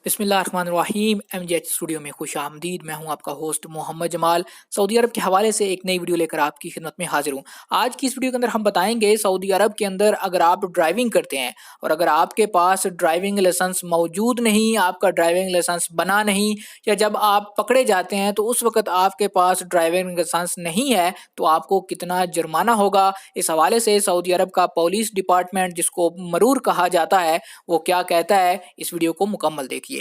बिस्मिल्लाहिर्रहमानिर्रहीम। MGH studio में खुश आमदीद। मैं हूं आपका होस्ट मोहम्मद जमाल। सऊदी अरब के हवाले से एक नई वीडियो लेकर आपकी खिदमत में हाजिर हूं। आज की इस वीडियो के अंदर हम बताएंगे सऊदी अरब के अंदर अगर आप ड्राइविंग करते हैं और अगर आपके पास ड्राइविंग लाइसेंस मौजूद नहीं, आपका ड्राइविंग लाइसेंस बना नहीं, या जब आप पकड़े जाते हैं तो उस वक्त आपके पास ड्राइविंग लाइसेंस नहीं है तो आपको कितना जुर्माना होगा। इस हवाले से सऊदी अरब का पुलिस डिपार्टमेंट, जिसको मरूर कहा जाता है, वो क्या कहता है, इस वीडियो को मुकम्मल देखिए।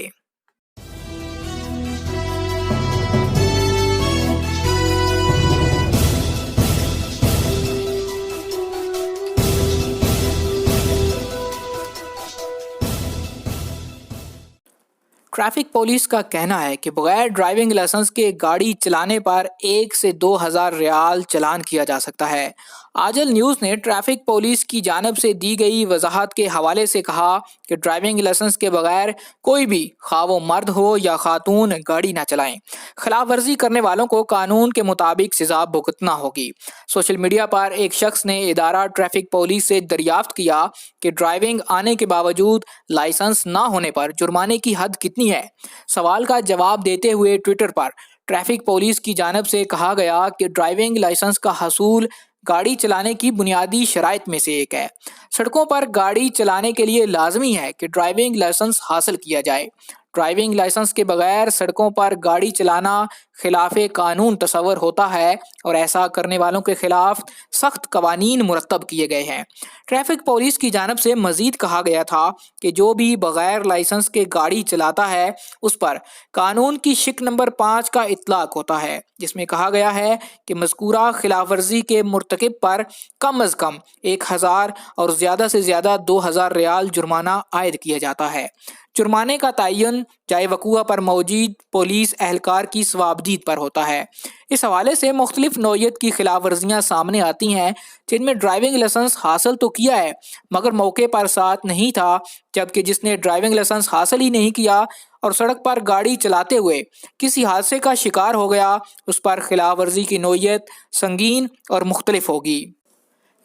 ट्रैफिक पुलिस का कहना है कि बगैर ड्राइविंग लाइसेंस के गाड़ी चलाने पर 1 से 2,000 रियाल चालान किया जा सकता है। आजल न्यूज़ ने ट्रैफिक पुलिस की जानिब से दी गई वजाहत के हवाले से कहा कि ड्राइविंग लाइसेंस के बगैर कोई भी, खा वो मर्द हो या खातून, गाड़ी ना चलाएं। खिलाफ वर्जी करने वालों को कानून के मुताबिक सजा भुगतना होगी। सोशल मीडिया पर एक शख्स ने इदारा ट्रैफिक पुलिस से दरियाफ्त किया कि ड्राइविंग आने के बावजूद लाइसेंस ना होने पर जुर्माने की हद कितनी है। सवाल का जवाब देते हुए ट्विटर पर ट्रैफिक पुलिस की जानिब से कहा गया कि ड्राइविंग लाइसेंस का हसूल गाड़ी चलाने की बुनियादी शराइत में से एक है। सड़कों पर गाड़ी चलाने के लिए लाजमी है कि ड्राइविंग लाइसेंस हासिल किया जाए। ड्राइविंग लाइसेंस के बगैर सड़कों पर गाड़ी चलाना खिलाफे कानून तस्वर होता है और ऐसा करने वालों के खिलाफ सख्त कवानीन मुरतब किए गए हैं। ट्रैफिक पुलिस की जानिब से मजीद कहा गया था कि जो भी बगैर लाइसेंस के गाड़ी चलाता है उस पर कानून की शिक नंबर 5 का इतलाक होता है, जिसमें कहा गया है कि मज़कूरा खिलाफ वर्जी के मुर्तकिब पर कम अज़ कम 1,000 और ज़्यादा से ज़्यादा 2,000 रियाल जुर्माना आयद किया जाता है। जुर्माने का तयन जाए वक़ूआ पर मौजूद पुलिस एहलकार की सवाबदीद पर होता है। इस हवाले से मुख्तलिफ नौइयत की खिलाफ वर्जियाँ सामने आती हैं, जिनमें ड्राइविंग लाइसेंस हासिल तो किया है मगर मौके पर साथ नहीं था, जबकि जिसने ड्राइविंग लाइसेंस हासिल ही नहीं किया और सड़क पर गाड़ी चलाते हुए किसी हादसे का शिकार हो गया, उस पर खिलाफ वर्जी की नौइयत संगीन और मुख्तलिफ होगी।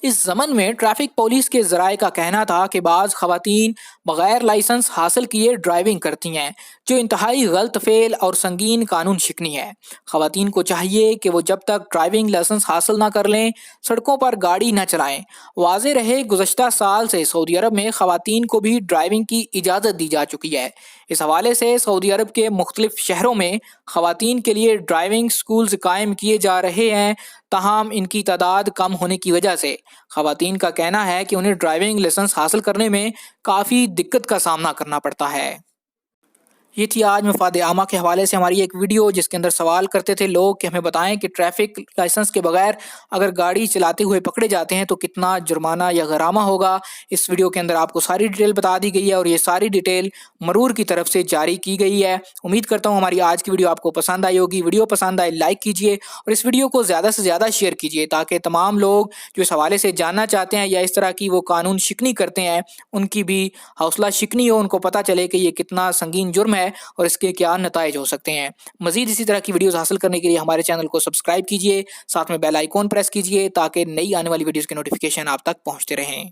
इस ज़मन में ट्रैफिक पुलिस के ज़राए का कहना था कि बाज़ ख़वातीन बग़ैर लाइसेंस हासिल किए ड्राइविंग करती हैं, जो इंतहाई गलत फेल और संगीन कानून शिकनी है। ख़वातीन को चाहिए कि वो जब तक ड्राइविंग लाइसेंस हासिल ना कर लें सड़कों पर गाड़ी ना चलाएं। वाज़े रहे गुज़श्ता साल से सऊदी अरब में ख़वातीन को भी ड्राइविंग की इजाज़त दी जा चुकी है। इस हवाले से सऊदी अरब के मुख्तलिफ शहरों में ख़वातीन के लिए ड्राइविंग स्कूल्स कायम किए जा रहे हैं, ताहम इनकी तादाद कम होने की वजह से ख़वातीन का कहना है कि उन्हें ड्राइविंग लाइसेंस हासिल करने में काफ़ी दिक्कत का सामना करना पड़ता है। ये थी आज मफाद आमा के हवाले से हमारी एक वीडियो, जिसके अंदर सवाल करते थे लोग कि हमें बताएं कि ट्रैफिक लाइसेंस के बगैर अगर गाड़ी चलाते हुए पकड़े जाते हैं तो कितना जुर्माना या गरामा होगा। इस वीडियो के अंदर आपको सारी डिटेल बता दी गई है और ये सारी डिटेल मरूर की तरफ से जारी की गई है। उम्मीद करता हूँ हमारी आज की वीडियो आपको पसंद आई होगी। वीडियो पसंद आए लाइक कीजिए और इस वीडियो को ज़्यादा से ज़्यादा शेयर कीजिए, ताकि तमाम लोग जो इस हवाले से जानना चाहते हैं या इस तरह की वो कानून शिकनी करते हैं उनकी भी हौसला शिकनी हो, उनको पता चले कि ये कितना संगीन जुर्म है और इसके क्या नताइज हो सकते हैं। मजीद इसी तरह की वीडियोस हासिल करने के लिए हमारे चैनल को सब्सक्राइब कीजिए, साथ में बेल आइकॉन प्रेस कीजिए ताकि नई आने वाली वीडियोस के नोटिफिकेशन आप तक पहुंचते रहें।